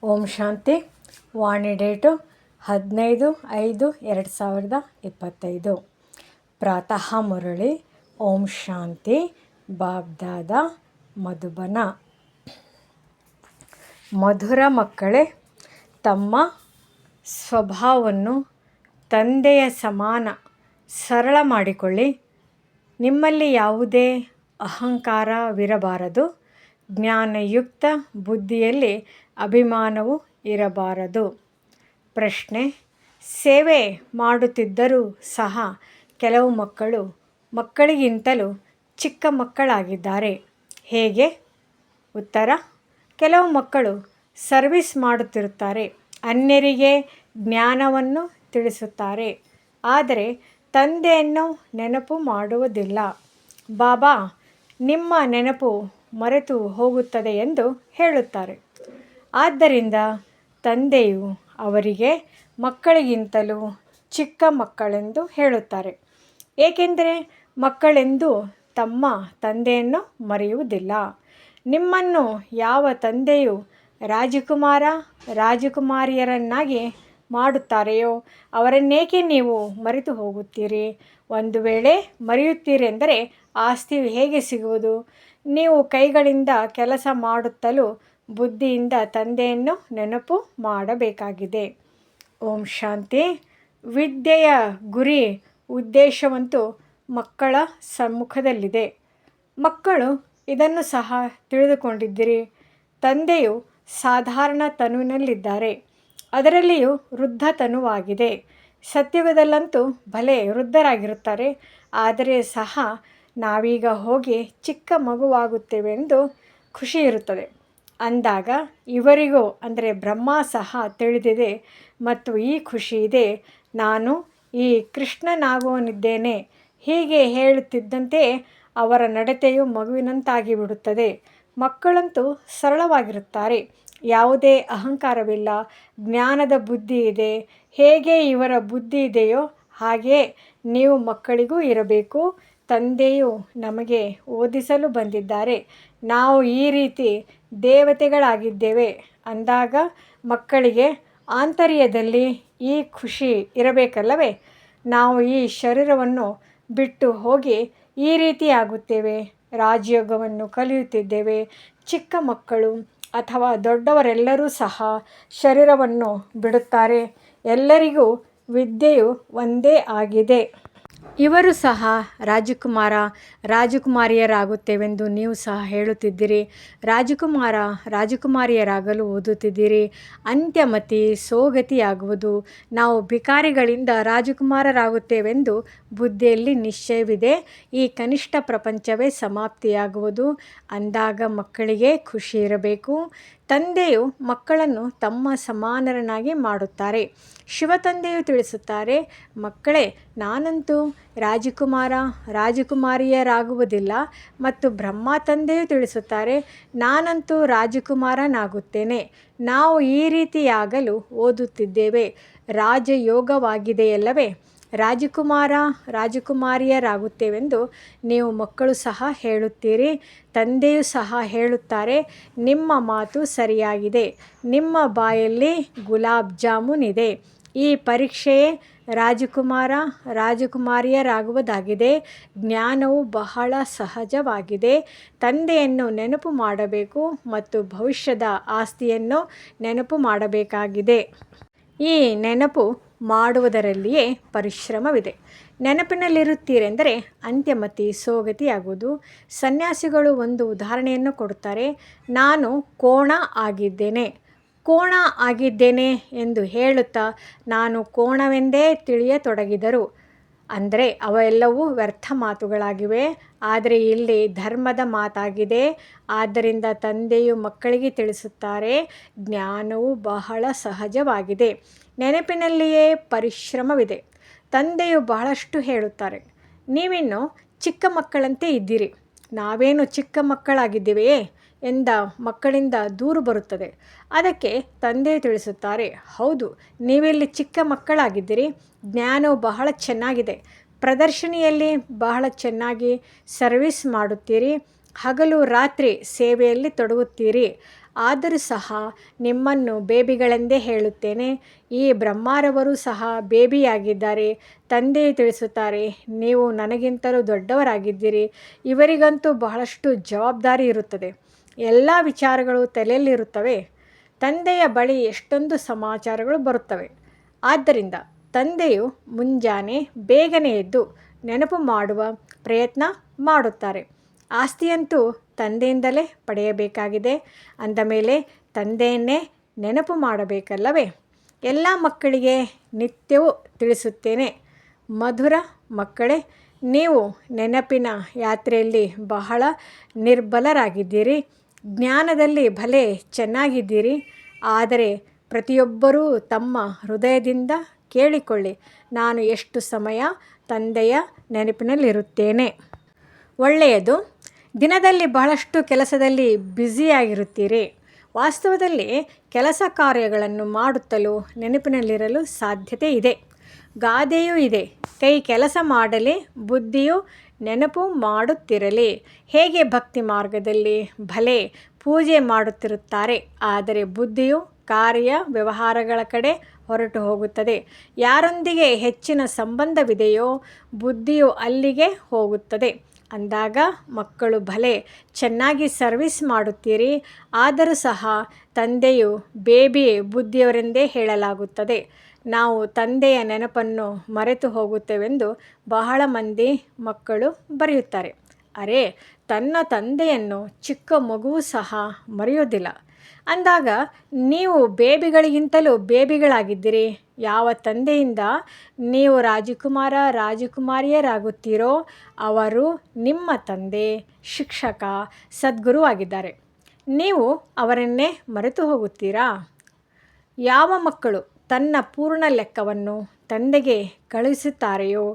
ಓಂ ಶಾಂತಿ. ವಾಣಿ date 15/5/2025. ಪ್ರಾತಃ ಮುರಳಿ. ಓಂ ಶಾಂತಿ. ಬಾಬ್ದಾದ ಮಧುಬನ. ಮಧುರ ಮಕ್ಕಳೇ, ತಮ್ಮ ಸ್ವಭಾವವನ್ನು ತಂದೆಯ ಸಮಾನ ಸರಳ ಮಾಡಿಕೊಳ್ಳಿ. ನಿಮ್ಮಲ್ಲಿ ಯಾವುದೇ ಅಹಂಕಾರವಿರಬಾರದು. ಜ್ಞಾನಯುಕ್ತ ಬುದ್ಧಿಯಲ್ಲಿ ಅಭಿಮಾನವೂ ಇರಬಾರದು. ಪ್ರಶ್ನೆ: ಸೇವೆ ಮಾಡುತ್ತಿದ್ದರೂ ಸಹ ಕೆಲವು ಮಕ್ಕಳಿಗಿಂತಲೂ ಚಿಕ್ಕ ಮಕ್ಕಳಾಗಿದ್ದಾರೆ, ಹೇಗೆ? ಉತ್ತರ: ಕೆಲವು ಮಕ್ಕಳು ಸರ್ವಿಸ್ ಮಾಡುತ್ತಿರುತ್ತಾರೆ, ಅನ್ಯರಿಗೆ ಜ್ಞಾನವನ್ನು ತಿಳಿಸುತ್ತಾರೆ, ಆದರೆ ತಂದೆಯನ್ನು ನೆನಪು ಮಾಡುವುದಿಲ್ಲ. ಬಾಬಾ ನಿಮ್ಮ ನೆನಪು ಮರೆತು ಹೋಗುತ್ತದೆ ಎಂದು ಹೇಳುತ್ತಾರೆ. ಆದ್ದರಿಂದ ತಂದೆಯು ಅವರಿಗೆ ಮಕ್ಕಳಿಗಿಂತಲೂ ಚಿಕ್ಕ ಮಕ್ಕಳೆಂದು ಹೇಳುತ್ತಾರೆ, ಏಕೆಂದರೆ ಮಕ್ಕಳೆಂದು ತಮ್ಮ ತಂದೆಯನ್ನು ಮರೆಯುವುದಿಲ್ಲ. ನಿಮ್ಮನ್ನು ಯಾವ ತಂದೆಯು ರಾಜಕುಮಾರ ರಾಜಕುಮಾರಿಯರನ್ನಾಗಿ ಮಾಡುತ್ತಾರೆಯೋ ಅವರನ್ನೇಕೆ ನೀವು ಮರೆತು ಹೋಗುತ್ತೀರಿ? ಒಂದು ವೇಳೆ ಮರೆಯುತ್ತೀರೆಂದರೆ ಆಸ್ತಿಯು ಹೇಗೆ ಸಿಗುವುದು? ನೀವು ಕೈಗಳಿಂದ ಕೆಲಸ ಮಾಡುತ್ತಲೂ ಬುದ್ಧಿಯಿಂದ ತಂದೆಯನ್ನು ನೆನಪು ಮಾಡಬೇಕಾಗಿದೆ. ಓಂ ಶಾಂತಿ. ವಿದ್ಯೆಯ ಗುರಿ ಉದ್ದೇಶವಂತೂ ಮಕ್ಕಳ ಸಮ್ಮುಖದಲ್ಲಿದೆ. ಮಕ್ಕಳು ಇದನ್ನು ಸಹ ತಿಳಿದುಕೊಂಡಿದ್ದೀರಿ. ತಂದೆಯು ಸಾಧಾರಣ ತನುವಿನಲ್ಲಿದ್ದಾರೆ, ಅದರಲ್ಲಿಯೂ ವೃದ್ಧ ತನುವಾಗಿದೆ. ಸತ್ಯುಗದಲ್ಲಂತೂ ಭಲೆ ವೃದ್ಧರಾಗಿರುತ್ತಾರೆ, ಆದರೆ ಸಹ ನಾವೀಗ ಹೋಗಿ ಚಿಕ್ಕ ಮಗುವಾಗುತ್ತೇವೆಂದು ಖುಷಿ ಇರುತ್ತದೆ. ಅಂದಾಗ ಇವರಿಗೂ ಅಂದರೆ ಬ್ರಹ್ಮ ಸಹ ತಿಳಿದಿದೆ ಮತ್ತು ಈ ಖುಷಿ ಇದೆ, ನಾನು ಈ ಕೃಷ್ಣನಾಗುವನಿದ್ದೇನೆ. ಹೀಗೆ ಹೇಳುತ್ತಿದ್ದಂತೆ ಅವರ ನಡತೆಯು ಮಗುವಿನಂತಾಗಿ ಬಿಡುತ್ತದೆ. ಮಕ್ಕಳಂತೂ ಸರಳವಾಗಿರುತ್ತಾರೆ, ಯಾವುದೇ ಅಹಂಕಾರವಿಲ್ಲ, ಜ್ಞಾನದ ಬುದ್ಧಿ ಇದೆ. ಹೇಗೆ ಇವರ ಬುದ್ಧಿ ಇದೆಯೋ ಹಾಗೆಯೇ ನೀವು ಮಕ್ಕಳಿಗೂ ಇರಬೇಕು. ತಂದೆಯು ನಮಗೆ ಓದಿಸಲು ಬಂದಿದ್ದಾರೆ, ನಾವು ಈ ರೀತಿ ದೇವತೆಗಳಾಗಿದ್ದೇವೆ ಅಂದಾಗ ಮಕ್ಕಳಿಗೆ ಆಂತರ್ಯದಲ್ಲಿ ಈ ಖುಷಿ ಇರಬೇಕಲ್ಲವೇ? ನಾವು ಈ ಶರೀರವನ್ನು ಬಿಟ್ಟು ಹೋಗಿ ಈ ರೀತಿ ಆಗುತ್ತೇವೆ, ರಾಜಯೋಗವನ್ನು ಕಲಿಯುತ್ತಿದ್ದೇವೆ. ಚಿಕ್ಕ ಮಕ್ಕಳು ಅಥವಾ ದೊಡ್ಡವರೆಲ್ಲರೂ ಸಹ ಶರೀರವನ್ನು ಬಿಡುತ್ತಾರೆ. ಎಲ್ಲರಿಗೂ ವಿದ್ಯೆಯು ಒಂದೇ ಆಗಿದೆ. ಇವರು ಸಹ ರಾಜಕುಮಾರ ರಾಜಕುಮಾರಿಯರಾಗುತ್ತೇವೆಂದು ನೀವು ಸಹ ಹೇಳುತ್ತಿದ್ದೀರಿ. ರಾಜಕುಮಾರ ರಾಜಕುಮಾರಿಯರಾಗಲು ಓದುತ್ತಿದ್ದೀರಿ. ಅಂತ್ಯಮತಿ ಸೋಗತಿಯಾಗುವುದು. ನಾವು ಭಿಕಾರಿಗಳಿಂದ ರಾಜಕುಮಾರರಾಗುತ್ತೇವೆಂದು ಬುದ್ಧಿಯಲ್ಲಿ ನಿಶ್ಚಯವಿದೆ. ಈ ಕನಿಷ್ಠ ಪ್ರಪಂಚವೇ ಸಮಾಪ್ತಿಯಾಗುವುದು. ಅಂದಾಗ ಮಕ್ಕಳಿಗೆ ಖುಷಿ ಇರಬೇಕು. ತಂದೆಯು ಮಕ್ಕಳನ್ನು ತಮ್ಮ ಸಮಾನರನ್ನಾಗಿ ಮಾಡುತ್ತಾರೆ. ಶಿವ ತಂದೆಯು ತಿಳಿಸುತ್ತಾರೆ, ಮಕ್ಕಳೇ, ನಾನಂತೂ ರಾಜಕುಮಾರ ರಾಜಕುಮಾರಿಯರಾಗುವುದಿಲ್ಲ. ಮತ್ತು ಬ್ರಹ್ಮ ತಂದೆಯು ತಿಳಿಸುತ್ತಾರೆ, ನಾನಂತೂ ರಾಜಕುಮಾರನಾಗುತ್ತೇನೆ. ನಾವು ಈ ರೀತಿಯಾಗಲು ಓದುತ್ತಿದ್ದೇವೆ. ರಾಜಯೋಗವಾಗಿದೆಯಲ್ಲವೇ? ರಾಜಕುಮಾರ ರಾಜಕುಮಾರಿಯರಾಗುತ್ತೇವೆಂದು ನೀವು ಮಕ್ಕಳು ಸಹ ಹೇಳುತ್ತೀರಿ. ತಂದೆಯು ಸಹ ಹೇಳುತ್ತಾರೆ, ನಿಮ್ಮ ಮಾತು ಸರಿಯಾಗಿದೆ. ನಿಮ್ಮ ಬಾಯಲ್ಲಿ ಗುಲಾಬ್ ಜಾಮೂನ್ ಇದೆ. ಈ ಪರೀಕ್ಷೆಯೇ ರಾಜಕುಮಾರ ರಾಜಕುಮಾರಿಯರಾಗುವುದಾಗಿದೆ. ಜ್ಞಾನವು ಬಹಳ ಸಹಜವಾಗಿದೆ. ತಂದೆಯನ್ನು ನೆನಪು ಮಾಡಬೇಕು ಮತ್ತು ಭವಿಷ್ಯದ ಆಸ್ತಿಯನ್ನು ನೆನಪು ಮಾಡಬೇಕಾಗಿದೆ. ಈ ನೆನಪು ಮಾಡುವುದರಲ್ಲಿಯೇ ಪರಿಶ್ರಮವಿದೆ. ನೆನಪಿನಲ್ಲಿರುತ್ತೀರೆಂದರೆ ಅಂತ್ಯಮತಿ ಸೋಗತಿಯಾಗುವುದು. ಸನ್ಯಾಸಿಗಳು ಒಂದು ಉದಾಹರಣೆಯನ್ನು ಕೊಡುತ್ತಾರೆ. ನಾನು ಕೋಣ ಆಗಿದ್ದೇನೆ, ಕೋಣ ಆಗಿದ್ದೇನೆ ಎಂದು ಹೇಳುತ್ತಾ ನಾನು ಕೋಣವೆಂದೇ ತಿಳಿಯತೊಡಗಿದರು. ಅಂದರೆ ಅವೆಲ್ಲವೂ ವ್ಯರ್ಥ ಮಾತುಗಳಾಗಿವೆ. ಆದರೆ ಇಲ್ಲಿ ಧರ್ಮದ ಮಾತಾಗಿದೆ. ಆದ್ದರಿಂದ ತಂದೆಯು ಮಕ್ಕಳಿಗೆ ತಿಳಿಸುತ್ತಾರೆ, ಜ್ಞಾನವು ಬಹಳ ಸಹಜವಾಗಿದೆ. ನೆನಪಿನಲ್ಲಿಯೇ ಪರಿಶ್ರಮವಿದೆ. ತಂದೆಯು ಬಹಳಷ್ಟು ಹೇಳುತ್ತಾರೆ, ನೀವಿನ್ನು ಚಿಕ್ಕ ಮಕ್ಕಳಂತೆ ಇದ್ದೀರಿ. ನಾವೇನು ಚಿಕ್ಕ ಮಕ್ಕಳಾಗಿದ್ದೇವೆಯೇ ಎಂದ ಮಕ್ಕಳಿಂದ ದೂರು ಬರುತ್ತದೆ. ಅದಕ್ಕೆ ತಂದೆಯು ತಿಳಿಸುತ್ತಾರೆ, ಹೌದು, ನೀವಿಲ್ಲಿ ಚಿಕ್ಕ ಮಕ್ಕಳಾಗಿದ್ದೀರಿ. ಜ್ಞಾನವು ಬಹಳ ಚೆನ್ನಾಗಿದೆ. ಪ್ರದರ್ಶನಿಯಲ್ಲಿ ಬಹಳ ಚೆನ್ನಾಗಿ ಸರ್ವಿಸ್ ಮಾಡುತ್ತೀರಿ. ಹಗಲು ರಾತ್ರಿ ಸೇವೆಯಲ್ಲಿ ತೊಡಗುತ್ತೀರಿ. ಆದರೂ ಸಹ ನಿಮ್ಮನ್ನು ಬೇಬಿಗಳೆಂದೇ ಹೇಳುತ್ತೇನೆ. ಈ ಬ್ರಹ್ಮಾರವರು ಸಹ ಬೇಬಿಯಾಗಿದ್ದಾರೆ. ತಂದೆಯು ತಿಳಿಸುತ್ತಾರೆ, ನೀವು ನನಗಿಂತಲೂ ದೊಡ್ಡವರಾಗಿದ್ದೀರಿ. ಇವರಿಗಂತೂ ಬಹಳಷ್ಟು ಜವಾಬ್ದಾರಿ ಇರುತ್ತದೆ. ಎಲ್ಲ ವಿಚಾರಗಳು ತಲೆಯಲ್ಲಿರುತ್ತವೆ. ತಂದೆಯ ಬಳಿ ಎಷ್ಟೊಂದು ಸಮಾಚಾರಗಳು ಬರುತ್ತವೆ. ಆದ್ದರಿಂದ ತಂದೆಯು ಮುಂಜಾನೆ ಬೇಗನೆ ಎದ್ದು ನೆನಪು ಮಾಡುವ ಪ್ರಯತ್ನ ಮಾಡುತ್ತಾರೆ. ಆಸ್ತಿಯಂತೂ ತಂದೆಯಿಂದಲೇ ಪಡೆಯಬೇಕಾಗಿದೆ. ಅಂದಮೇಲೆ ತಂದೆಯನ್ನೇ ನೆನಪು ಮಾಡಬೇಕಲ್ಲವೇ? ಎಲ್ಲ ಮಕ್ಕಳಿಗೆ ನಿತ್ಯವೂ ತಿಳಿಸುತ್ತೇನೆ, ಮಧುರ ಮಕ್ಕಳೇ, ನೀವು ನೆನಪಿನ ಯಾತ್ರೆಯಲ್ಲಿ ಬಹಳ ನಿರ್ಬಲರಾಗಿದ್ದೀರಿ. ಜ್ಞಾನದಲ್ಲಿ ಭಲೆ ಚೆನ್ನಾಗಿದ್ದೀರಿ. ಆದರೆ ಪ್ರತಿಯೊಬ್ಬರೂ ತಮ್ಮ ಹೃದಯದಿಂದ ಕೇಳಿಕೊಳ್ಳಿ, ನಾನು ಎಷ್ಟು ಸಮಯ ತಂದೆಯ ನೆನಪಿನಲ್ಲಿರುತ್ತೇನೆ. ಒಳ್ಳೆಯದು. ದಿನದಲ್ಲಿ ಬಹಳಷ್ಟು ಕೆಲಸದಲ್ಲಿ ಬ್ಯುಸಿಯಾಗಿರುತ್ತೀರಿ. ವಾಸ್ತವದಲ್ಲಿ ಕೆಲಸ ಕಾರ್ಯಗಳನ್ನು ಮಾಡುತ್ತಲೂ ನೆನಪಿನಲ್ಲಿರಲು ಸಾಧ್ಯತೆ ಇದೆ. ಗಾದೆಯೂ ಇದೆ, ಕೈ ಕೆಲಸ ಮಾಡಲಿ, ಬುದ್ಧಿಯು ನೆನಪು ಮಾಡುತ್ತಿರಲಿ. ಹೇಗೆ ಭಕ್ತಿ ಮಾರ್ಗದಲ್ಲಿ ಭಲೆ ಪೂಜೆ ಮಾಡುತ್ತಿರುತ್ತಾರೆ, ಆದರೆ ಬುದ್ಧಿಯು ಕಾರ್ಯ ವ್ಯವಹಾರಗಳ ಕಡೆ ಹೊರಟು ಹೋಗುತ್ತದೆ. ಯಾರೊಂದಿಗೆ ಹೆಚ್ಚಿನ ಸಂಬಂಧವಿದೆಯೋ ಬುದ್ಧಿಯು ಅಲ್ಲಿಗೆ ಹೋಗುತ್ತದೆ. ಅಂದಾಗ ಮಕ್ಕಳು ಭಲೆ ಚೆನ್ನಾಗಿ ಸರ್ವಿಸ್ ಮಾಡುತ್ತೀರಿ. ಆದರೂ ಸಹ ತಂದೆಯು ಬೇಬಿ ಬುದ್ಧಿಯವರೆಂದೇ ಹೇಳಲಾಗುತ್ತದೆ. ನಾವು ತಂದೆಯ ನೆನಪನ್ನು ಮರೆತು ಹೋಗುತ್ತೇವೆಂದು ಬಹಳ ಮಂದಿ ಮಕ್ಕಳು ಬರೆಯುತ್ತಾರೆ. ಅರೆ, ತನ್ನ ತಂದೆಯನ್ನು ಚಿಕ್ಕ ಮಗುವು ಸಹ ಮರೆಯೋದಿಲ್ಲ. ಅಂದಾಗ ನೀವು ಬೇಬಿಗಳಿಗಿಂತಲೂ ಬೇಬಿಗಳಾಗಿದ್ದೀರಿ. ಯಾವ ತಂದೆಯಿಂದ ನೀವು ರಾಜಕುಮಾರ ರಾಜಕುಮಾರಿಯರಾಗುತ್ತೀರೋ ಅವರು ನಿಮ್ಮ ತಂದೆ, ಶಿಕ್ಷಕ, ಸದ್ಗುರು ಆಗಿದ್ದಾರೆ. ನೀವು ಅವರನ್ನೇ ಮರೆತು ಹೋಗುತ್ತೀರಾ? ಯಾವ ಮಕ್ಕಳು ತನ್ನ ಪೂರ್ಣ ಲೆಕ್ಕವನ್ನು ತಂದೆಗೆ ಕಳುಹಿಸುತ್ತಾರೆಯೋ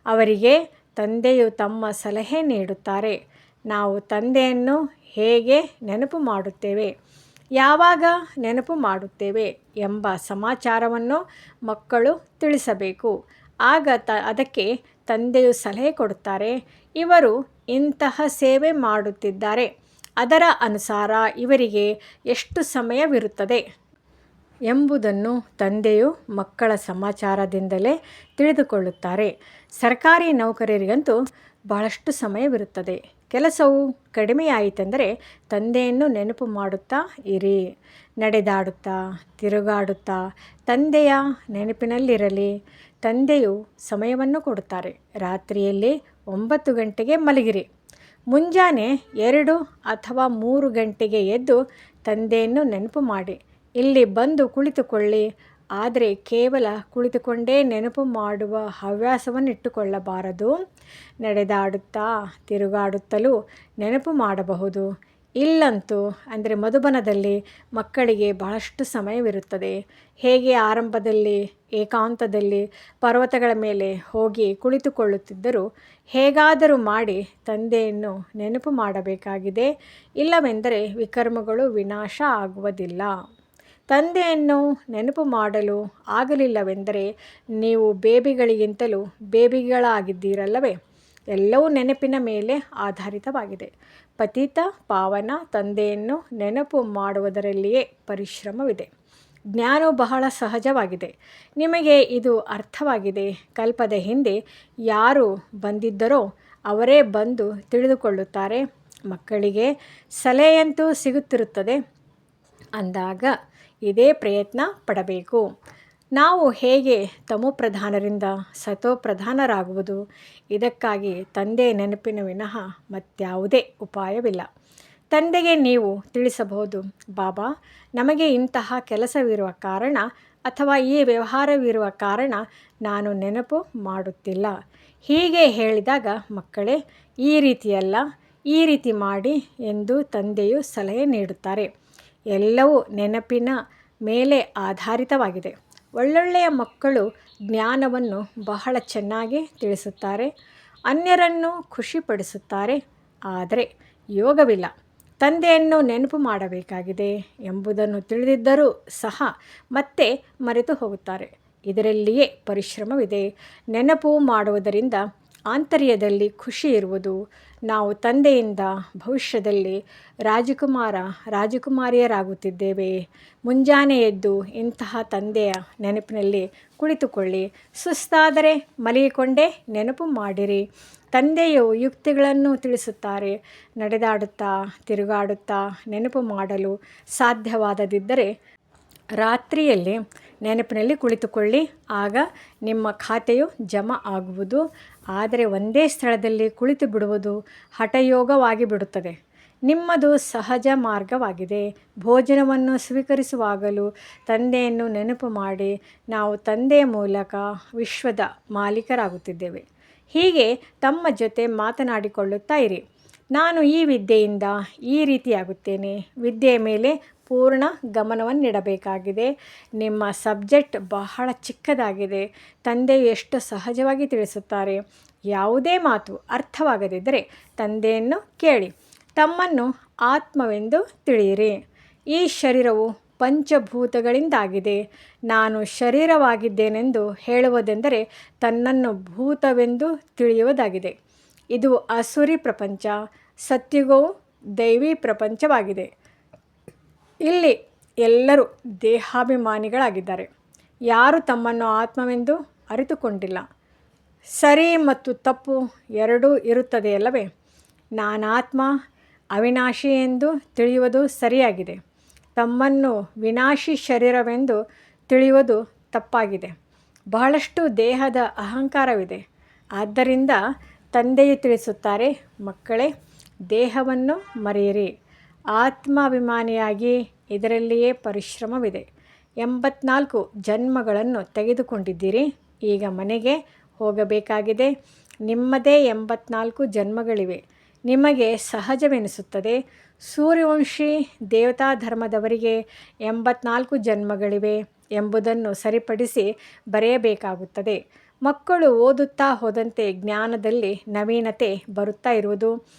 ಅವರಿಗೆ ತಂದೆಯು ತಮ್ಮ ಸಲಹೆ ನೀಡುತ್ತಾರೆ. ನಾವು ತಂದೆಯನ್ನು ಹೇಗೆ ನೆನಪು ಮಾಡುತ್ತೇವೆ, ಯಾವಾಗ ನೆನಪು ಮಾಡುತ್ತೇವೆ ಎಂಬ ಸಮಾಚಾರವನ್ನು ಮಕ್ಕಳು ತಿಳಿಸಬೇಕು. ಆಗ ಅದಕ್ಕೆ ತಂದೆಯು ಸಲಹೆ ಕೊಡುತ್ತಾರೆ. ಇವರು ಇಂತಹ ಸೇವೆ ಮಾಡುತ್ತಿದ್ದಾರೆ, ಅದರ ಅನುಸಾರ ಇವರಿಗೆ ಎಷ್ಟು ಸಮಯವಿರುತ್ತದೆ ಎಂಬುದನ್ನು ತಂದೆಯು ಮಕ್ಕಳ ಸಮಾಚಾರದಿಂದಲೇ ತಿಳಿದುಕೊಳ್ಳುತ್ತಾರೆ. ಸರ್ಕಾರಿ ನೌಕರರಿಗಂತೂ ಬಹಳಷ್ಟು ಸಮಯವಿರುತ್ತದೆ. ಕೆಲಸವು ಕಡಿಮೆಯಾಯಿತೆಂದರೆ ತಂದೆಯನ್ನು ನೆನಪು ಮಾಡುತ್ತಾ ಇರಿ. ನಡೆದಾಡುತ್ತಾ ತಿರುಗಾಡುತ್ತಾ ತಂದೆಯ ನೆನಪಿನಲ್ಲಿರಲಿ. ತಂದೆಯು ಸಮಯವನ್ನು ಕೊಡುತ್ತಾರೆ. ರಾತ್ರಿಯಲ್ಲಿ 9 ಗಂಟೆಗೆ ಮಲಗಿರಿ. ಮುಂಜಾನೆ 2 ಅಥವಾ 3 ಗಂಟೆಗೆ ಎದ್ದು ತಂದೆಯನ್ನು ನೆನಪು ಮಾಡಿ ಇಲ್ಲಿ ಬಂದು ಕುಳಿತುಕೊಳ್ಳಿ. ಆದರೆ ಕೇವಲ ಕುಳಿತುಕೊಂಡೇ ನೆನಪು ಮಾಡುವ ಹವ್ಯಾಸವನ್ನಿಟ್ಟುಕೊಳ್ಳಬಾರದು. ನಡೆದಾಡುತ್ತಾ ತಿರುಗಾಡುತ್ತಲೂ ನೆನಪು ಮಾಡಬಹುದು. ಇಲ್ಲಂತೂ ಅಂದರೆ ಮಧುಬನದಲ್ಲಿ ಮಕ್ಕಳಿಗೆ ಬಹಳಷ್ಟು ಸಮಯವಿರುತ್ತದೆ. ಹೇಗೆ ಆರಂಭದಲ್ಲಿ ಏಕಾಂತದಲ್ಲಿ ಪರ್ವತಗಳ ಮೇಲೆ ಹೋಗಿ ಕುಳಿತುಕೊಳ್ಳುತ್ತಿದ್ದರೂ ಹೇಗಾದರೂ ಮಾಡಿ ತಂದೆಯನ್ನು ನೆನಪು ಮಾಡಬೇಕಾಗಿದೆ. ಇಲ್ಲವೆಂದರೆ ವಿಕರ್ಮಗಳು ವಿನಾಶ ಆಗುವುದಿಲ್ಲ. ತಂದೆಯನ್ನು ನೆನಪು ಮಾಡಲು ಆಗಲಿಲ್ಲವೆಂದರೆ ನೀವು ಬೇಬಿಗಳಿಗಿಂತಲೂ ಬೇಬಿಗಳಾಗಿದ್ದೀರಲ್ಲವೇ? ಎಲ್ಲವೂ ನೆನಪಿನ ಮೇಲೆ ಆಧಾರಿತವಾಗಿದೆ. ಪತಿತ ಪಾವನ ತಂದೆಯನ್ನು ನೆನಪು ಮಾಡುವುದರಲ್ಲಿಯೇ ಪರಿಶ್ರಮವಿದೆ. ಜ್ಞಾನವು ಬಹಳ ಸಹಜವಾಗಿದೆ. ನಿಮಗೆ ಇದು ಅರ್ಥವಾಗಿದೆ. ಕಲ್ಪದ ಹಿಂದೆ ಯಾರು ಬಂದಿದ್ದರೋ ಅವರೇ ಬಂದು ತಿಳಿದುಕೊಳ್ಳುತ್ತಾರೆ. ಮಕ್ಕಳಿಗೆ ಸಲಹೆಯಂತೂ ಸಿಗುತ್ತಿರುತ್ತದೆ. ಅಂದಾಗ ಇದೇ ಪ್ರಯತ್ನ ಪಡಬೇಕು. ನಾವು ಹೇಗೆ ತಮೋಪ್ರಧಾನರಿಂದ ಸತೋಪ್ರಧಾನರಾಗುವುದು? ಇದಕ್ಕಾಗಿ ತಂದೆಯ ನೆನಪಿನ ವಿನಃ ಮತ್ಯಾವುದೇ ಉಪಾಯವಿಲ್ಲ. ತಂದೆಗೆ ನೀವು ತಿಳಿಸಬಹುದು, ಬಾಬಾ, ನಮಗೆ ಇಂತಹ ಕೆಲಸವಿರುವ ಕಾರಣ ಅಥವಾ ಈ ವ್ಯವಹಾರವಿರುವ ಕಾರಣ ನಾನು ನೆನಪು ಮಾಡುತ್ತಿಲ್ಲ. ಹೀಗೆ ಹೇಳಿದಾಗ ಮಕ್ಕಳೇ, ಈ ರೀತಿಯಲ್ಲ, ಈ ರೀತಿ ಮಾಡಿ ಎಂದು ತಂದೆಯು ಸಲಹೆ ನೀಡುತ್ತಾರೆ. ಎಲ್ಲವೂ ನೆನಪಿನ ಮೇಲೆ ಆಧಾರಿತವಾಗಿದೆ. ಒಳ್ಳೊಳ್ಳೆಯ ಮಕ್ಕಳು ಜ್ಞಾನವನ್ನು ಬಹಳ ಚೆನ್ನಾಗಿ ತಿಳಿಸುತ್ತಾರೆ, ಅನ್ಯರನ್ನು ಖುಷಿಪಡಿಸುತ್ತಾರೆ. ಆದರೆ ಯೋಗವಿಲ್ಲ. ತಂದೆಯನ್ನು ನೆನಪು ಮಾಡಬೇಕಾಗಿದೆ ಎಂಬುದನ್ನು ತಿಳಿದಿದ್ದರೂ ಸಹ ಮತ್ತೆ ಮರೆತು ಹೋಗುತ್ತಾರೆ. ಇದರಲ್ಲಿಯೇ ಪರಿಶ್ರಮವಿದೆ. ನೆನಪು ಮಾಡುವುದರಿಂದ ಆಂತರ್ಯದಲ್ಲಿ ಖುಷಿ ಇರುವುದು. ನಾವು ತಂದೆಯಿಂದ ಭವಿಷ್ಯದಲ್ಲಿ ರಾಜಕುಮಾರಿಯರಾಗುತ್ತಿದ್ದೇವೆ. ಮುಂಜಾನೆ ಎದ್ದು ಇಂತಹ ತಂದೆಯ ನೆನಪಿನಲ್ಲಿ ಕುಳಿತುಕೊಳ್ಳಿ. ಸುಸ್ತಾದರೆ ಮಲಗಿಕೊಂಡೇ ನೆನಪು ಮಾಡಿರಿ. ತಂದೆಯು ಯುಕ್ತಿಗಳನ್ನು ತಿಳಿಸುತ್ತಾರೆ. ನಡೆದಾಡುತ್ತಾ ತಿರುಗಾಡುತ್ತಾ ನೆನಪು ಮಾಡಲು ಸಾಧ್ಯವಾಗದಿದ್ದರೆ ರಾತ್ರಿಯಲ್ಲಿ ನೆನಪಿನಲ್ಲಿ ಕುಳಿತುಕೊಳ್ಳಿ. ಆಗ ನಿಮ್ಮ ಖಾತೆಯು ಜಮಾ ಆಗುವುದು. ಆದರೆ ಒಂದೇ ಸ್ಥಳದಲ್ಲಿ ಕುಳಿತು ಬಿಡುವುದು ಹಠಯೋಗವಾಗಿ ಬಿಡುತ್ತದೆ. ನಿಮ್ಮದು ಸಹಜ ಮಾರ್ಗವಾಗಿದೆ. ಭೋಜನವನ್ನು ಸ್ವೀಕರಿಸುವಾಗಲೂ ತಂದೆಯನ್ನು ನೆನಪು ಮಾಡಿ. ನಾವು ತಂದೆಯ ಮೂಲಕ ವಿಶ್ವದ ಮಾಲೀಕರಾಗುತ್ತಿದ್ದೇವೆ. ಹೀಗೆ ತಮ್ಮ ಜೊತೆ ಮಾತನಾಡಿಕೊಳ್ಳುತ್ತಾ ಇರಿ. ನಾನು ಈ ವಿದ್ಯೆಯಿಂದ ಈ ರೀತಿಯಾಗುತ್ತೇನೆ. ವಿದ್ಯೆಯ ಮೇಲೆ ಪೂರ್ಣ ಗಮನವನ್ನಿಡಬೇಕಾಗಿದೆ. ನಿಮ್ಮ ಸಬ್ಜೆಕ್ಟ್ ಬಹಳ ಚಿಕ್ಕದಾಗಿದೆ. ತಂದೆಯು ಎಷ್ಟು ಸಹಜವಾಗಿ ತಿಳಿಸುತ್ತಾರೆ. ಯಾವುದೇ ಮಾತು ಅರ್ಥವಾಗದಿದ್ದರೆ ತಂದೆಯನ್ನು ಕೇಳಿ. ತಮ್ಮನ್ನು ಆತ್ಮವೆಂದು ತಿಳಿಯಿರಿ. ಈ ಶರೀರವು ಪಂಚಭೂತಗಳಿಂದಾಗಿದೆ. ನಾನು ಶರೀರವಾಗಿದ್ದೇನೆಂದು ಹೇಳುವುದೆಂದರೆ ತನ್ನನ್ನು ಭೂತವೆಂದು ತಿಳಿಯುವುದಾಗಿದೆ. ಇದು ಅಸುರಿ ಪ್ರಪಂಚ. ಸತ್ಯುಗವು ದೈವಿ ಪ್ರಪಂಚವಾಗಿದೆ. ಇಲ್ಲಿ ಎಲ್ಲರೂ ದೇಹಾಭಿಮಾನಿಗಳಾಗಿದ್ದಾರೆ. ಯಾರು ತಮ್ಮನ್ನು ಆತ್ಮವೆಂದು ಅರಿತುಕೊಂಡಿಲ್ಲ. ಸರಿ ಮತ್ತು ತಪ್ಪು ಎರಡೂ ಇರುತ್ತದೆಯಲ್ಲವೇ? ನಾನಾತ್ಮ ಅವಿನಾಶಿ ಎಂದು ತಿಳಿಯುವುದು ಸರಿಯಾಗಿದೆ. ತಮ್ಮನ್ನು ವಿನಾಶಿ ಶರೀರವೆಂದು ತಿಳಿಯುವುದು ತಪ್ಪಾಗಿದೆ. ಬಹಳಷ್ಟು ದೇಹದ ಅಹಂಕಾರವಿದೆ. ಆದ್ದರಿಂದ ತಂದೆಯು ತಿಳಿಸುತ್ತಾರೆ, ಮಕ್ಕಳೇ, ದೇಹವನ್ನು ಮರೆಯಿರಿ. ಆತ್ಮಾಭಿಮಾನಿಯಾಗಿ ಇದರಲ್ಲಿಯೇ ಪರಿಶ್ರಮವಿದೆ. 84 ಜನ್ಮಗಳನ್ನು ತೆಗೆದುಕೊಂಡಿದ್ದೀರಿ. ಈಗ ಮನೆಗೆ ಹೋಗಬೇಕಾಗಿದೆ. ನಿಮ್ಮದೇ 84 ಜನ್ಮಗಳಿವೆ. ನಿಮಗೆ ಸಹಜವೆನಿಸುತ್ತದೆ. ಸೂರ್ಯವಂಶಿ ದೇವತಾ ಧರ್ಮದವರಿಗೆ 84 ಜನ್ಮಗಳಿವೆ ಎಂಬುದನ್ನು ಸರಿಪಡಿಸಿ ಬರೆಯಬೇಕಾಗುತ್ತದೆ. ಮಕ್ಕಳು ಓದುತ್ತಾ ಹೋದಂತೆ ಜ್ಞಾನದಲ್ಲಿ ನವೀನತೆ ಬರುತ್ತಾ ಇರುವುದು.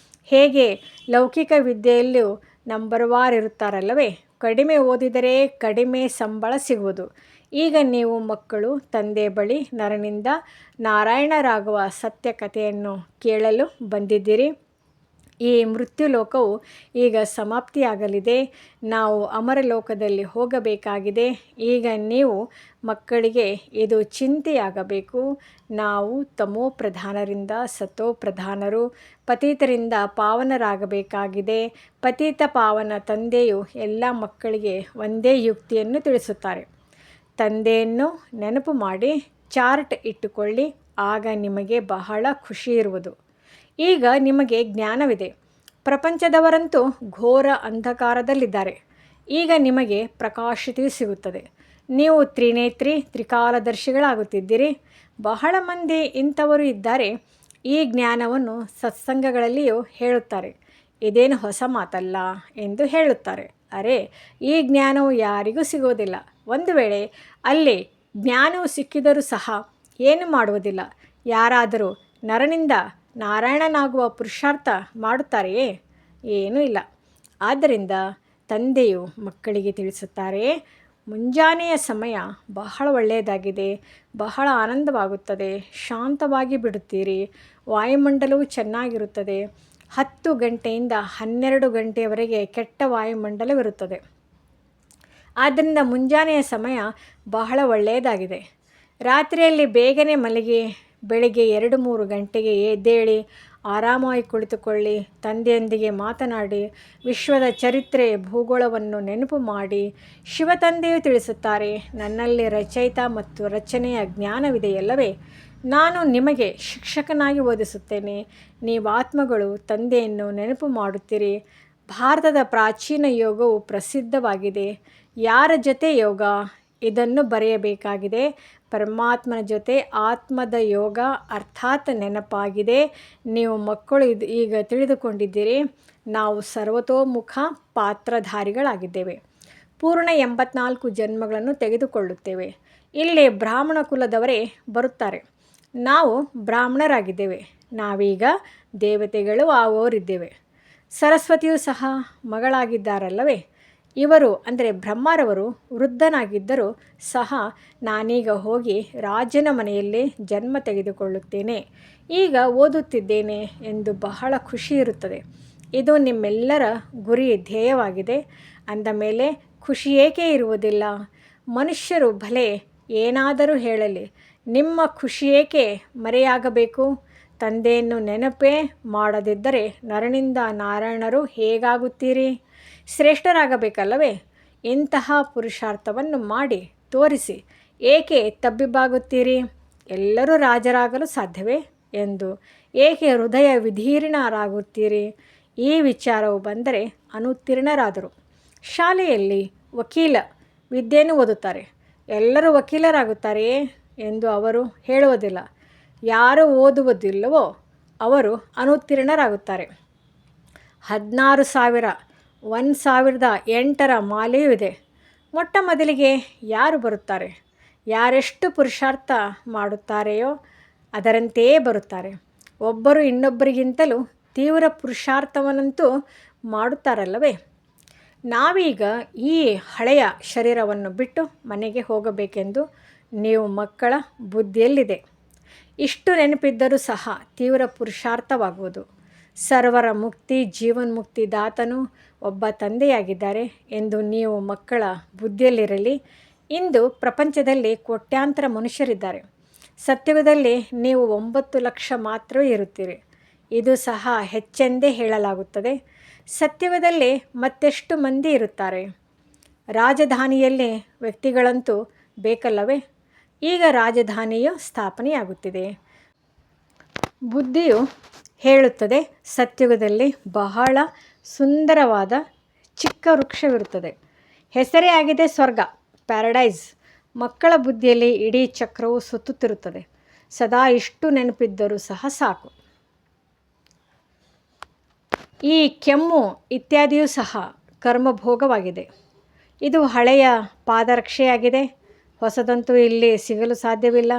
ಹೇಗೆ ಲೌಕಿಕ ವಿದ್ಯೆಯಲ್ಲೂ ನಂಬರ್ವಾರ್ ಇರುತ್ತಾರಲ್ಲವೇ? ಕಡಿಮೆ ಓದಿದರೆ ಕಡಿಮೆ ಸಂಬಳ ಸಿಗುವುದು. ಈಗ ನೀವು ಮಕ್ಕಳು ತಂದೆ ಬಳಿ ನರನಿಂದ ನಾರಾಯಣರಾಗುವ ಸತ್ಯ ಕಥೆಯನ್ನು ಕೇಳಲು ಬಂದಿದ್ದೀರಿ. ಈ ಮೃತ್ಯುಲೋಕವು ಈಗ ಸಮಾಪ್ತಿಯಾಗಲಿದೆ. ನಾವು ಅಮರಲೋಕದಲ್ಲಿ ಹೋಗಬೇಕಾಗಿದೆ. ಈಗ ನೀವು ಮಕ್ಕಳಿಗೆ ಇದು ಚಿಂತೆಯಾಗಬೇಕು. ನಾವು ತಮೋ ಪ್ರಧಾನರಿಂದ ಸತೋ ಪ್ರಧಾನರು, ಪತಿತರಿಂದ ಪಾವನರಾಗಬೇಕಾಗಿದೆ. ಪತಿತ ಪಾವನ ತಂದೆಯು ಎಲ್ಲ ಮಕ್ಕಳಿಗೆ ಒಂದೇ ಯುಕ್ತಿಯನ್ನು ತಿಳಿಸುತ್ತಾರೆ. ತಂದೆಯನ್ನು ನೆನಪು ಮಾಡಿ ಚಾರ್ಟ್ ಇಟ್ಟುಕೊಳ್ಳಿ. ಆಗ ನಿಮಗೆ ಬಹಳ ಖುಷಿ ಇರುವುದು. ಈಗ ನಿಮಗೆ ಜ್ಞಾನವಿದೆ. ಪ್ರಪಂಚದವರಂತೂ ಘೋರ ಅಂಧಕಾರದಲ್ಲಿದ್ದಾರೆ. ಈಗ ನಿಮಗೆ ಪ್ರಕಾಶತೆಯು ಸಿಗುತ್ತದೆ. ನೀವು ತ್ರಿನೇತ್ರಿ ತ್ರಿಕಾಲದರ್ಶಿಗಳಾಗುತ್ತಿದ್ದೀರಿ. ಬಹಳ ಮಂದಿ ಇಂಥವರು ಇದ್ದಾರೆ. ಈ ಜ್ಞಾನವನ್ನು ಸತ್ಸಂಗಗಳಲ್ಲಿಯೂ ಹೇಳುತ್ತಾರೆ. ಇದೇನು ಹೊಸ ಮಾತಲ್ಲ ಎಂದು ಹೇಳುತ್ತಾರೆ. ಅರೆ, ಈ ಜ್ಞಾನವು ಯಾರಿಗೂ ಸಿಗುವುದಿಲ್ಲ. ಒಂದು ವೇಳೆ ಅಲ್ಲಿ ಜ್ಞಾನವು ಸಿಕ್ಕಿದರೂ ಸಹ ಏನು ಮಾಡುವುದಿಲ್ಲ. ಯಾರಾದರೂ ನರನಿಂದ ನಾರಾಯಣನಾಗುವ ಪುರುಷಾರ್ಥ ಮಾಡುತ್ತಾರೆಯೇ? ಏನೂ ಇಲ್ಲ. ಆದ್ದರಿಂದ ತಂದೆಯು ಮಕ್ಕಳಿಗೆ ತಿಳಿಸುತ್ತಾರೆ, ಮುಂಜಾನೆಯ ಸಮಯ ಬಹಳ ಒಳ್ಳೆಯದಾಗಿದೆ. ಬಹಳ ಆನಂದವಾಗುತ್ತದೆ. ಶಾಂತವಾಗಿ ಬಿಡುತ್ತೀರಿ. ವಾಯುಮಂಡಲವು ಚೆನ್ನಾಗಿರುತ್ತದೆ. 10 ಗಂಟೆಯಿಂದ 12 ಗಂಟೆಯವರೆಗೆ ಕೆಟ್ಟ ವಾಯುಮಂಡಲವಿರುತ್ತದೆ. ಆದ್ದರಿಂದ ಮುಂಜಾನೆಯ ಸಮಯ ಬಹಳ ಒಳ್ಳೆಯದಾಗಿದೆ. ರಾತ್ರಿಯಲ್ಲಿ ಬೇಗನೆ ಮಲಗಿ ಬೆಳಿಗ್ಗೆ 2-3 ಗಂಟೆಗೆ ಎದ್ದೇಳಿ ಆರಾಮಾಗಿ ಕುಳಿತುಕೊಳ್ಳಿ. ತಂದೆಯೊಂದಿಗೆ ಮಾತನಾಡಿ ವಿಶ್ವದ ಚರಿತ್ರೆ ಭೂಗೋಳವನ್ನು ನೆನಪು ಮಾಡಿ. ಶಿವತಂದೆಯು ತಿಳಿಸುತ್ತಾರೆ, ನನ್ನಲ್ಲಿ ರಚಯಿತ ಮತ್ತು ರಚನೆಯ ಜ್ಞಾನವಿದೆಯಲ್ಲವೇ? ನಾನು ನಿಮಗೆ ಶಿಕ್ಷಕನಾಗಿ ಓದಿಸುತ್ತೇನೆ. ನೀವು ಆತ್ಮಗಳು ತಂದೆಯನ್ನು ನೆನಪು ಮಾಡುತ್ತೀರಿ. ಭಾರತದ ಪ್ರಾಚೀನ ಯೋಗವು ಪ್ರಸಿದ್ಧವಾಗಿದೆ. ಯಾರ ಜೊತೆ ಯೋಗ? ಇದನ್ನು ಬರೆಯಬೇಕಾಗಿದೆ. ಪರಮಾತ್ಮನ ಜೊತೆ ಆತ್ಮದ ಯೋಗ ಅರ್ಥಾತ್ ನೆನಪಾಗಿದೆ. ನೀವು ಮಕ್ಕಳು ಈಗ ತಿಳಿದುಕೊಂಡಿದ್ದೀರಿ. ನಾವು ಸರ್ವತೋಮುಖ ಪಾತ್ರಧಾರಿಗಳಾಗಿದ್ದೇವೆ. ಪೂರ್ಣ 84 ಜನ್ಮಗಳನ್ನು ತೆಗೆದುಕೊಳ್ಳುತ್ತೇವೆ. ಇಲ್ಲಿ ಬ್ರಾಹ್ಮಣ ಕುಲದವರೇ ಬರುತ್ತಾರೆ. ನಾವು ಬ್ರಾಹ್ಮಣರಾಗಿದ್ದೇವೆ. ನಾವೀಗ ದೇವತೆಗಳು ಆಗುವವರಿದ್ದೇವೆ. ಸರಸ್ವತಿಯು ಸಹ ಮಗಳಾಗಿದ್ದಾರಲ್ಲವೇ? ಇವರು ಅಂದರೆ ಬ್ರಹ್ಮರವರು ವೃದ್ಧನಾಗಿದ್ದರೂ ಸಹ ನಾನೀಗ ಹೋಗಿ ರಾಜನ ಮನೆಯಲ್ಲಿ ಜನ್ಮ ತೆಗೆದುಕೊಳ್ಳುತ್ತೇನೆ, ಈಗ ಓದುತ್ತಿದ್ದೇನೆ ಎಂದು ಬಹಳ ಖುಷಿ ಇರುತ್ತದೆ. ಇದು ನಿಮ್ಮೆಲ್ಲರ ಗುರಿ ಧ್ಯೇಯವಾಗಿದೆ. ಅಂದ ಮೇಲೆ ಖುಷಿ ಏಕೆ ಇರುವುದಿಲ್ಲ? ಮನುಷ್ಯರು ಭಲೆ ಏನಾದರೂ ಹೇಳಲಿ, ನಿಮ್ಮ ಖುಷಿ ಏಕೆ ಮರೆಯಾಗಬೇಕು? ತಂದೆಯನ್ನು ನೆನಪೇ ಮಾಡದಿದ್ದರೆ ನರನಿಂದ ನಾರಾಯಣರು ಹೇಗಾಗುತ್ತೀರಿ? ಶ್ರೇಷ್ಠರಾಗಬೇಕಲ್ಲವೇ? ಇಂತಹ ಪುರುಷಾರ್ಥವನ್ನು ಮಾಡಿ ತೋರಿಸಿ ಏಕೆ ತಬ್ಬಿಬ್ಬಾಗುತ್ತೀರಿ? ಎಲ್ಲರೂ ರಾಜರಾಗಲು ಸಾಧ್ಯವೇ ಎಂದು ಏಕೆ ಹೃದಯ ವಿದೀರ್ಣರಾಗುತ್ತೀರಿ? ಈ ವಿಚಾರವು ಬಂದರೆ ಅನುತ್ತೀರ್ಣರಾದರು. ಶಾಲೆಯಲ್ಲಿ ವಕೀಲ ವಿದ್ಯೆಯನ್ನು ಓದುತ್ತಾರೆ. ಎಲ್ಲರೂ ವಕೀಲರಾಗುತ್ತಾರೆಯೇ ಎಂದು ಅವರು ಹೇಳುವುದಿಲ್ಲ. ಯಾರು ಓದುವುದಿಲ್ಲವೋ ಅವರು ಅನುತ್ತೀರ್ಣರಾಗುತ್ತಾರೆ. 16,000 1,008ರ ಮಾಲೆಯೂ ಇದೆ. ಮೊಟ್ಟ ಮೊದಲಿಗೆ ಯಾರು ಬರುತ್ತಾರೆ? ಯಾರೆಷ್ಟು ಪುರುಷಾರ್ಥ ಮಾಡುತ್ತಾರೆಯೋ ಅದರಂತೆಯೇ ಬರುತ್ತಾರೆ. ಒಬ್ಬರು ಇನ್ನೊಬ್ಬರಿಗಿಂತಲೂ ತೀವ್ರ ಪುರುಷಾರ್ಥವನ್ನಂತೂ ಮಾಡುತ್ತಾರಲ್ಲವೇ? ನಾವೀಗ ಈ ಹಳೆಯ ಶರೀರವನ್ನು ಬಿಟ್ಟು ಮನೆಗೆ ಹೋಗಬೇಕೆಂದು ನೀವು ಮಕ್ಕಳ ಬುದ್ಧಿಯಲ್ಲಿದೆ. ಇಷ್ಟು ನೆನಪಿದ್ದರೂ ಸಹ ತೀವ್ರ ಪುರುಷಾರ್ಥವಾಗುವುದು. ಸರ್ವರ ಮುಕ್ತಿ ಜೀವನ್ಮುಕ್ತಿ ದಾತನು ಒಬ್ಬ ತಂದೆಯಾಗಿದ್ದಾರೆ ಎಂದು ನೀವು ಮಕ್ಕಳ ಬುದ್ಧಿಯಲ್ಲಿರಲಿ. ಇಂದು ಪ್ರಪಂಚದಲ್ಲಿ ಕೋಟ್ಯಾಂತರ ಮನುಷ್ಯರಿದ್ದಾರೆ. ಸತ್ಯುಗದಲ್ಲಿ ನೀವು 9 ಲಕ್ಷ ಮಾತ್ರವೇ ಇರುತ್ತೀರಿ. ಇದು ಸಹ ಹೆಚ್ಚೆಂದೇ ಹೇಳಲಾಗುತ್ತದೆ. ಸತ್ಯುಗದಲ್ಲಿ ಮತ್ತೆಷ್ಟು ಮಂದಿ ಇರುತ್ತಾರೆ? ರಾಜಧಾನಿಯಲ್ಲಿ ವ್ಯಕ್ತಿಗಳಂತೂ ಬೇಕಲ್ಲವೇ? ಈಗ ರಾಜಧಾನಿಯು ಸ್ಥಾಪನೆಯಾಗುತ್ತಿದೆ. ಬುದ್ಧಿಯು ಹೇಳುತ್ತದೆ, ಸತ್ಯುಗದಲ್ಲಿ ಬಹಳ ಸುಂದರವಾದ ಚಿಕ್ಕ ವೃಕ್ಷವಿರುತ್ತದೆ. ಹೆಸರೇ ಆಗಿದೆ ಸ್ವರ್ಗ, ಪ್ಯಾರಡೈಸ್. ಮಕ್ಕಳ ಬುದ್ಧಿಯಲ್ಲಿ ಇಡೀ ಚಕ್ರವು ಸುತ್ತುತ್ತಿರುತ್ತದೆ. ಸದಾ ಇಷ್ಟು ನೆನಪಿದ್ದರೂ ಸಹ ಸಾಕು. ಈ ಕೆಮ್ಮು ಇತ್ಯಾದಿಯೂ ಸಹ ಕರ್ಮಭೋಗವಾಗಿದೆ. ಇದು ಹಳೆಯ ಪಾದರಕ್ಷೆಯಾಗಿದೆ. ಹೊಸದಂತೂ ಇಲ್ಲಿ ಸಿಗಲು ಸಾಧ್ಯವಿಲ್ಲ.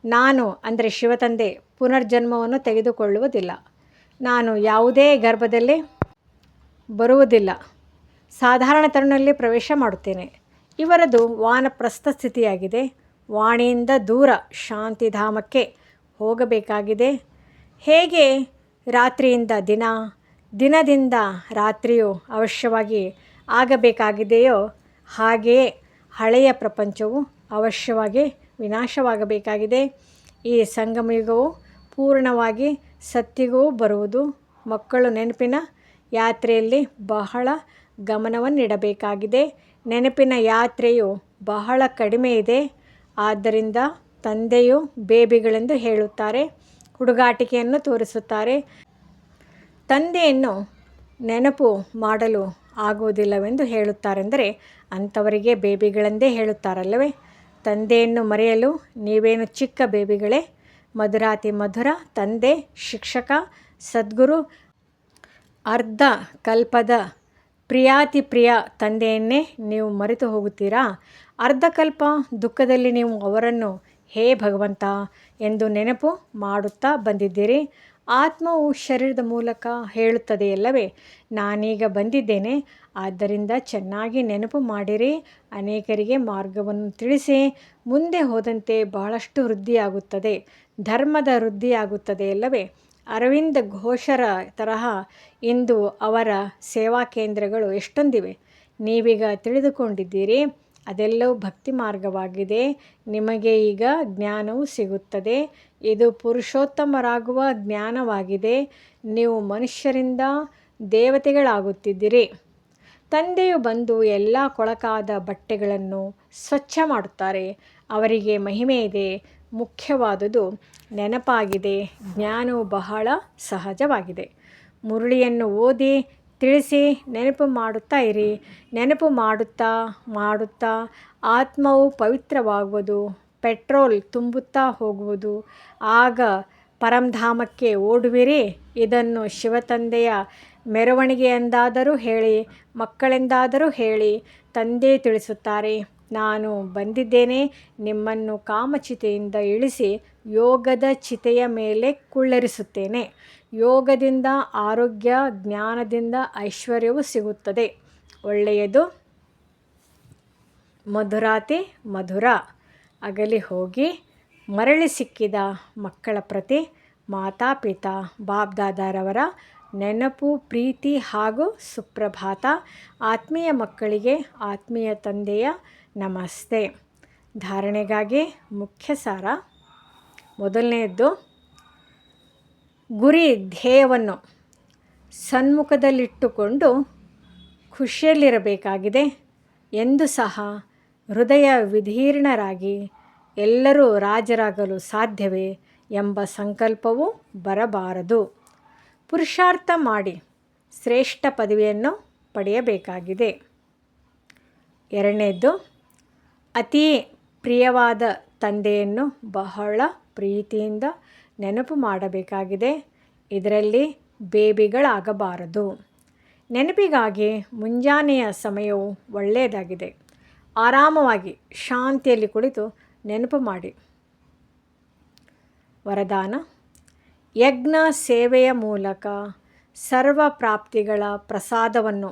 ನಾನು ಅಂದರೆ ಶಿವತಂದೆ ಪುನರ್ಜನ್ಮವನ್ನು ತೆಗೆದುಕೊಳ್ಳುವುದಿಲ್ಲ. ನಾನು ಯಾವುದೇ ಗರ್ಭದಲ್ಲಿ ಬರುವುದಿಲ್ಲ. ಸಾಧಾರಣ ತರುಣಲ್ಲಿ ಪ್ರವೇಶ ಮಾಡುತ್ತೇನೆ. ಇವರದು ವಾನಪ್ರಸ್ಥ ಸ್ಥಿತಿಯಾಗಿದೆ. ವಾಣಿಯಿಂದ ದೂರ ಶಾಂತಿಧಾಮಕ್ಕೆ ಹೋಗಬೇಕಾಗಿದೆ. ಹೇಗೆ ರಾತ್ರಿಯಿಂದ ದಿನ, ದಿನದಿಂದ ರಾತ್ರಿಯು ಅವಶ್ಯವಾಗಿ ಆಗಬೇಕಾಗಿದೆಯೋ ಹಾಗೆಯೇ ಹಳೆಯ ಪ್ರಪಂಚವು ಅವಶ್ಯವಾಗಿ ವಿನಾಶವಾಗಬೇಕಾಗಿದೆ. ಈ ಸಂಗಮಯುಗವು ಪೂರ್ಣವಾಗಿ ಸತ್ಯುಗವೂ ಬರುವುದು. ಮಕ್ಕಳು ನೆನಪಿನ ಯಾತ್ರೆಯಲ್ಲಿ ಬಹಳ ಗಮನವನ್ನಿಡಬೇಕಾಗಿದೆ. ನೆನಪಿನ ಯಾತ್ರೆಯು ಬಹಳ ಕಡಿಮೆ ಇದೆ. ಆದ್ದರಿಂದ ತಂದೆಯು ಬೇಬಿಗಳೆಂದು ಹೇಳುತ್ತಾರೆ, ಹುಡುಗಾಟಿಕೆಯನ್ನು ತೋರಿಸುತ್ತಾರೆ. ತಂದೆಯನ್ನು ನೆನಪು ಮಾಡಲು ಆಗುವುದಿಲ್ಲವೆಂದು ಹೇಳುತ್ತಾರೆಂದರೆ ಅಂಥವರಿಗೆ ಬೇಬಿಗಳೆಂದೇ ಹೇಳುತ್ತಾರಲ್ಲವೇ? ತಂದೆಯನ್ನು ಮರೆಯಲು ನೀವೇನು ಚಿಕ್ಕ ಬೇಬಿಗಳೇ? ಮಧುರಾತಿ ಮಧುರ ತಂದೆ, ಶಿಕ್ಷಕ, ಸದ್ಗುರು, ಅರ್ಧ ಕಲ್ಪದ ಪ್ರಿಯಾತಿ ಪ್ರಿಯ ತಂದೆಯನ್ನೇ ನೀವು ಮರೆತು ಹೋಗುತ್ತೀರಾ? ಅರ್ಧಕಲ್ಪ ದುಃಖದಲ್ಲಿ ನೀವು ಅವರನ್ನು ಹೇ ಭಗವಂತ ಎಂದು ನೆನಪು ಮಾಡುತ್ತಾ ಬಂದಿದ್ದೀರಿ. ಆತ್ಮವು ಶರೀರದ ಮೂಲಕ ಹೇಳುತ್ತದೆಯಲ್ಲವೇ, ನಾನೀಗ ಬಂದಿದ್ದೇನೆ, ಆದ್ದರಿಂದ ಚೆನ್ನಾಗಿ ನೆನಪು ಮಾಡಿರಿ. ಅನೇಕರಿಗೆ ಮಾರ್ಗವನ್ನು ತಿಳಿಸಿ. ಮುಂದೆ ಹೋದಂತೆ ಬಹಳಷ್ಟು ವೃದ್ಧಿಯಾಗುತ್ತದೆ. ಧರ್ಮದ ವೃದ್ಧಿಯಾಗುತ್ತದೆಯಲ್ಲವೇ? ಅರವಿಂದ ಘೋಷರ ತರಹ ಇಂದು ಅವರ ಸೇವಾ ಕೇಂದ್ರಗಳು ಎಷ್ಟೊಂದಿವೆ. ನೀವೀಗ ತಿಳಿದುಕೊಂಡಿದ್ದೀರಿ. ಅದೆಲ್ಲವೂ ಭಕ್ತಿ ಮಾರ್ಗವಾಗಿದೆ. ನಿಮಗೆ ಈಗ ಜ್ಞಾನವು ಸಿಗುತ್ತದೆ. ಇದು ಪುರುಷೋತ್ತಮರಾಗುವ ಜ್ಞಾನವಾಗಿದೆ. ನೀವು ಮನುಷ್ಯರಿಂದ ದೇವತೆಗಳಾಗುತ್ತಿದ್ದೀರಿ. ತಂದೆಯು ಬಂದು ಎಲ್ಲ ಕೊಳಕಾದ ಬಟ್ಟೆಗಳನ್ನು ಸ್ವಚ್ಛ ಮಾಡುತ್ತಾರೆ. ಅವರಿಗೆ ಮಹಿಮೆ ಇದೆ. ಮುಖ್ಯವಾದುದು ನೆನಪಾಗಿದೆ. ಜ್ಞಾನವು ಬಹಳ ಸಹಜವಾಗಿದೆ. ಮುರಳಿಯನ್ನು ಓದಿ ತಿಳಿಸಿ ನೆನಪು ಮಾಡುತ್ತಾ ಇರಿ. ನೆನಪು ಮಾಡುತ್ತಾ ಮಾಡುತ್ತಾ ಆತ್ಮವು ಪವಿತ್ರವಾಗುವುದು, ಪೆಟ್ರೋಲ್ ತುಂಬುತ್ತಾ ಹೋಗುವುದು. ಆಗ ಪರಂಧಾಮಕ್ಕೆ ಓಡುವಿರಿ. ಇದನ್ನು ಶಿವತಂದೆಯ ಮೆರವಣಿಗೆಯೆಂದಾದರೂ ಹೇಳಿ, ಮಕ್ಕಳೆಂದಾದರೂ ಹೇಳಿ. ತಂದೆ ತಿಳಿಸುತ್ತಾರೆ, ನಾನು ಬಂದಿದ್ದೇನೆ ನಿಮ್ಮನ್ನು ಕಾಮಚಿತೆಯಿಂದ ಇಳಿಸಿ ಯೋಗದ ಚಿತೆಯ ಮೇಲೆ ಕುಳ್ಳಿರಿಸುತ್ತೇನೆ. ಯೋಗದಿಂದ ಆರೋಗ್ಯ, ಜ್ಞಾನದಿಂದ ಐಶ್ವರ್ಯವು ಸಿಗುತ್ತದೆ. ಒಳ್ಳೆಯದು. ಮಧುರಾತಿ ಮಧುರ. ಅಗಲಿ ಹೋಗಿ ಮರಳಿ ಸಿಕ್ಕಿದ ಮಕ್ಕಳ ಪ್ರತಿ ಮಾತಾಪಿತಾ ಬಾಬ್ದಾದಾರವರ ನೆನಪು, ಪ್ರೀತಿ ಹಾಗೂ ಸುಪ್ರಭಾತ. ಆತ್ಮೀಯ ಮಕ್ಕಳಿಗೆ ಆತ್ಮೀಯ ತಂದೆಯ ನಮಸ್ತೆ. ಧಾರಣೆಗಾಗಿ ಮುಖ್ಯ ಸಾರ. ಮೊದಲನೆಯದ್ದು, ಗುರಿ ಧ್ಯೇಯವನ್ನು ಸನ್ಮುಖದಲ್ಲಿಟ್ಟುಕೊಂಡು ಖುಷಿಯಲ್ಲಿರಬೇಕಾಗಿದೆ ಎಂದು ಸಹ ಹೃದಯ ವಿದೀರ್ಣರಾಗಿ ಎಲ್ಲರೂ ರಾಜರಾಗಲು ಸಾಧ್ಯವೇ ಎಂಬ ಸಂಕಲ್ಪವೂ ಬರಬಾರದು. ಪುರುಷಾರ್ಥ ಮಾಡಿ ಶ್ರೇಷ್ಠ ಪದವಿಯನ್ನು ಪಡೆಯಬೇಕಾಗಿದೆ. ಎರಡನೇದ್ದು, ಅತೀ ಪ್ರಿಯವಾದ ತಂದೆಯನ್ನು ಬಹಳ ಪ್ರೀತಿಯಿಂದ ನೆನಪು ಮಾಡಬೇಕಾಗಿದೆ. ಇದರಲ್ಲಿ ಬೇಬಿಗಳಾಗಬಾರದು. ನೆನಪಿಗಾಗಿ ಮುಂಜಾನೆಯ ಸಮಯವು ಒಳ್ಳೆಯದಾಗಿದೆ. ಆರಾಮವಾಗಿ ಶಾಂತಿಯಲ್ಲಿ ಕುಳಿತು ನೆನಪು ಮಾಡಿ. ವರದಾನ: ಯಜ್ಞ ಸೇವೆಯ ಮೂಲಕ ಸರ್ವ ಪ್ರಾಪ್ತಿಗಳ ಪ್ರಸಾದವನ್ನು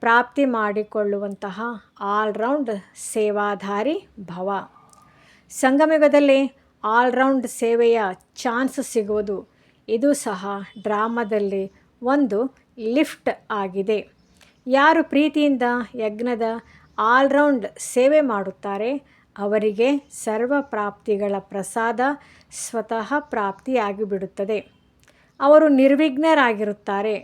ಪ್ರಾಪ್ತಿ ಮಾಡಿಕೊಳ್ಳುವಂತಹ ಆಲ್ರೌಂಡ್ ಸೇವಾಧಾರಿ ಭವ. ಸಂಗಮಯುಗದಲ್ಲಿ ಆಲ್ರೌಂಡ್ ಸೇವೆಯ ಚಾನ್ಸ್ ಸಿಗುವುದು ಇದು ಸಹ ಡ್ರಾಮಾದಲ್ಲಿ ಒಂದು ಲಿಫ್ಟ್ ಆಗಿದೆ. ಯಾರು ಪ್ರೀತಿಯಿಂದ ಯಜ್ಞದ ಆಲ್ರೌಂಡ್ ಸೇವೆ ಮಾಡುತ್ತಾರೆ ಅವರಿಗೆ ಸರ್ವ ಪ್ರಾಪ್ತಿಗಳ ಪ್ರಸಾದ ಸ್ವತಃ ಪ್ರಾಪ್ತಿಯಾಗಿಬಿಡುತ್ತದೆ. ಅವರು ನಿರ್ವಿಘ್ನರಾಗಿರುತ್ತಾರೆ.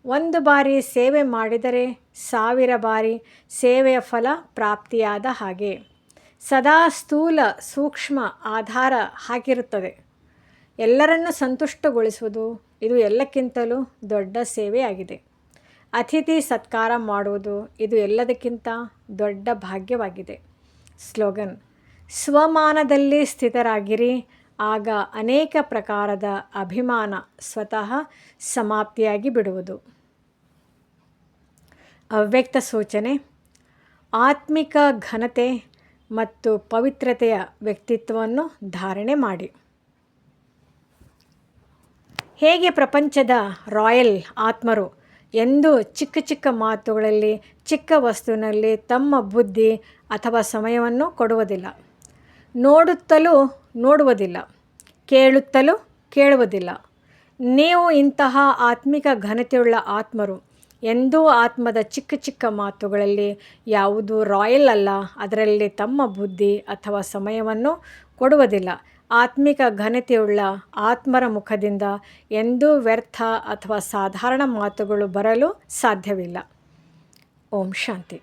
ಒಂದು ಬಾರಿ ಸೇವೆ ಮಾಡಿದರೆ 1000 ಬಾರಿ ಸೇವೆಯ ಫಲ ಪ್ರಾಪ್ತಿಯಾದ ಹಾಗೆ. ಸದಾ ಸ್ಥೂಲ ಸೂಕ್ಷ್ಮ ಆಧಾರ ಹಾಕಿರುತ್ತದೆ. ಎಲ್ಲರನ್ನು ಸಂತುಷ್ಟಗೊಳಿಸುವುದು ಇದು ಎಲ್ಲಕ್ಕಿಂತಲೂ ದೊಡ್ಡ ಸೇವೆಯಾಗಿದೆ. ಅತಿಥಿ ಸತ್ಕಾರ ಮಾಡುವುದು ಇದು ಎಲ್ಲದಕ್ಕಿಂತ ದೊಡ್ಡ ಭಾಗ್ಯವಾಗಿದೆ. ಸ್ಲೋಗನ್: ಸ್ವಮಾನದಲ್ಲಿ ಸ್ಥಿತರಾಗಿರಿ, ಆಗ ಅನೇಕ ಪ್ರಕಾರದ ಅಭಿಮಾನ ಸ್ವತಃ ಸಮಾಪ್ತಿಯಾಗಿ ಬಿಡುವುದು. ಅವ್ಯಕ್ತ ಸೂಚನೆ: ಆತ್ಮಿಕ ಘನತೆ ಮತ್ತು ಪವಿತ್ರತೆಯ ವ್ಯಕ್ತಿತ್ವವನ್ನು ಧಾರಣೆ ಮಾಡಿ. ಹೇಗೆ ಪ್ರಪಂಚದ ರಾಯಲ್ ಆತ್ಮರು ಎಂದೂ ಚಿಕ್ಕ ಚಿಕ್ಕ ಮಾತುಗಳಲ್ಲಿ, ಚಿಕ್ಕ ವಸ್ತುವಿನಲ್ಲಿ ತಮ್ಮ ಬುದ್ಧಿ ಅಥವಾ ಸಮಯವನ್ನು ಕೊಡುವುದಿಲ್ಲ. ನೋಡುತ್ತಲೂ ನೋಡುವುದಿಲ್ಲ, ಕೇಳುತ್ತಲೂ ಕೇಳುವುದಿಲ್ಲ. ನೀವು ಇಂತಹ ಆತ್ಮಿಕ ಘನತೆಯುಳ್ಳ ಆತ್ಮರು. ಎಂದೂ ಆತ್ಮದ ಚಿಕ್ಕ ಚಿಕ್ಕ ಮಾತುಗಳಲ್ಲಿ ಯಾವುದೂ ರಾಯಲ್ ಅಲ್ಲ, ಅದರಲ್ಲಿ ತಮ್ಮ ಬುದ್ಧಿ ಅಥವಾ ಸಮಯವನ್ನು ಕೊಡುವುದಿಲ್ಲ. ಆತ್ಮಿಕ ಘನತೆಯುಳ್ಳ ಆತ್ಮರ ಮುಖದಿಂದ ಎಂದೂ ವ್ಯರ್ಥ ಅಥವಾ ಸಾಧಾರಣ ಮಾತುಗಳು ಬರಲು ಸಾಧ್ಯವಿಲ್ಲ. ಓಂ ಶಾಂತಿ.